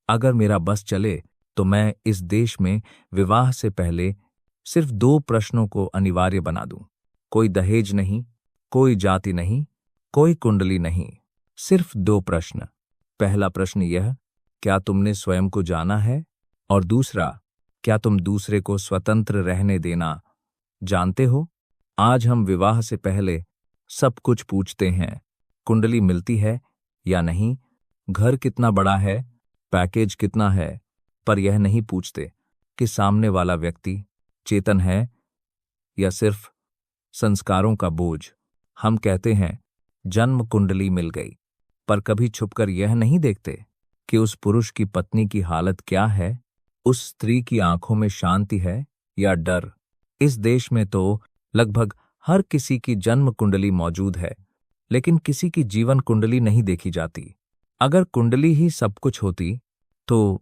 अगर मेरा बस चले तो मैं इस देश में विवाह से पहले सिर्फ 2 प्रश्नों को अनिवार्य बना दूं। कोई दहेज नहीं, कोई जाति नहीं, कोई कुंडली नहीं, सिर्फ 2 प्रश्न। पहला प्रश्न यह, क्या तुमने स्वयं को जाना है? और दूसरा, क्या तुम दूसरे को स्वतंत्र रहने देना जानते हो? आज हम विवाह से पहले सब कुछ पूछते हैं। कुंडली मिलती है या नहीं, घर कितना बड़ा है, पैकेज कितना है, पर यह नहीं पूछते कि सामने वाला व्यक्ति चेतन है या सिर्फ संस्कारों का बोझ। हम कहते हैं जन्म कुंडली मिल गई, पर कभी छुपकर यह नहीं देखते कि उस पुरुष की पत्नी की हालत क्या है, उस स्त्री की आंखों में शांति है या डर। इस देश में तो लगभग हर किसी की जन्म कुंडली मौजूद है, लेकिन किसी की जीवन कुंडली नहीं देखी जाती। अगर कुंडली ही सब कुछ होती तो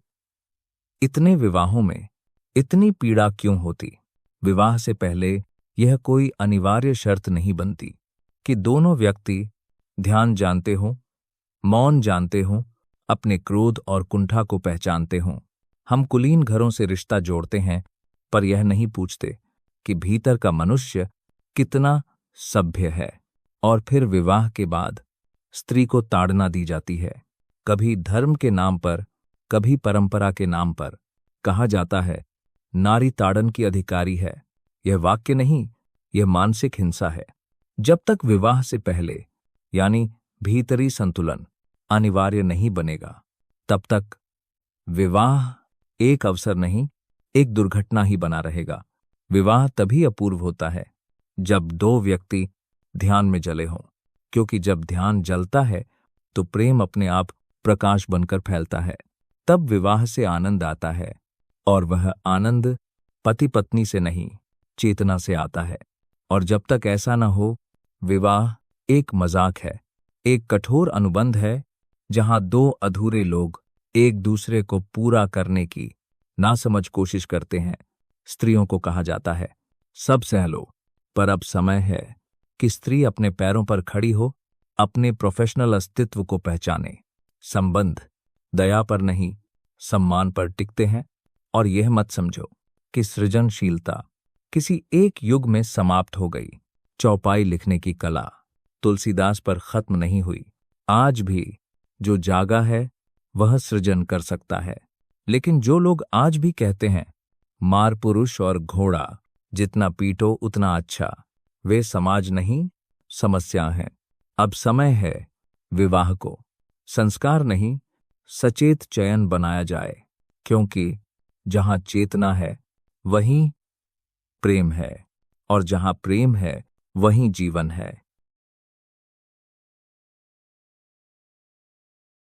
इतने विवाहों में इतनी पीड़ा क्यों होती? विवाह से पहले यह कोई अनिवार्य शर्त नहीं बनती कि दोनों व्यक्ति ध्यान जानते हों, मौन जानते हों, अपने क्रोध और कुंठा को पहचानते हों। हम कुलीन घरों से रिश्ता जोड़ते हैं, पर यह नहीं पूछते कि भीतर का मनुष्य कितना सभ्य है। और फिर विवाह के बाद स्त्री को ताड़ना दी जाती है, कभी धर्म के नाम पर, कभी परंपरा के नाम पर। कहा जाता है नारी ताड़न की अधिकारी है। यह वाक्य नहीं, यह मानसिक हिंसा है। जब तक विवाह से पहले यानी भीतरी संतुलन अनिवार्य नहीं बनेगा, तब तक विवाह एक अवसर नहीं, एक दुर्घटना ही बना रहेगा। विवाह तभी अपूर्व होता है जब 2 व्यक्ति ध्यान में जले हों, क्योंकि जब ध्यान जलता है तो प्रेम अपने आप प्रकाश बनकर फैलता है। तब विवाह से आनंद आता है, और वह आनंद पति पत्नी से नहीं, चेतना से आता है। और जब तक ऐसा न हो, विवाह एक मजाक है, एक कठोर अनुबंध है जहां 2 अधूरे लोग एक दूसरे को पूरा करने की नासमझ कोशिश करते हैं। स्त्रियों को कहा जाता है सब सह लो, पर अब समय है कि स्त्री अपने पैरों पर खड़ी हो, अपने प्रोफेशनल अस्तित्व को पहचाने। संबंध दया पर नहीं, सम्मान पर टिकते हैं। और यह मत समझो कि सृजनशीलता किसी एक युग में समाप्त हो गई। चौपाई लिखने की कला तुलसीदास पर खत्म नहीं हुई। आज भी जो जागा है वह सृजन कर सकता है। लेकिन जो लोग आज भी कहते हैं मार पुरुष और घोड़ा, जितना पीटो उतना अच्छा, वे समाज नहीं, समस्या हैं। अब समय है विवाह को संस्कार नहीं, सचेत चयन बनाया जाए, क्योंकि जहां चेतना है वहीं प्रेम है, और जहां प्रेम है वहीं जीवन है।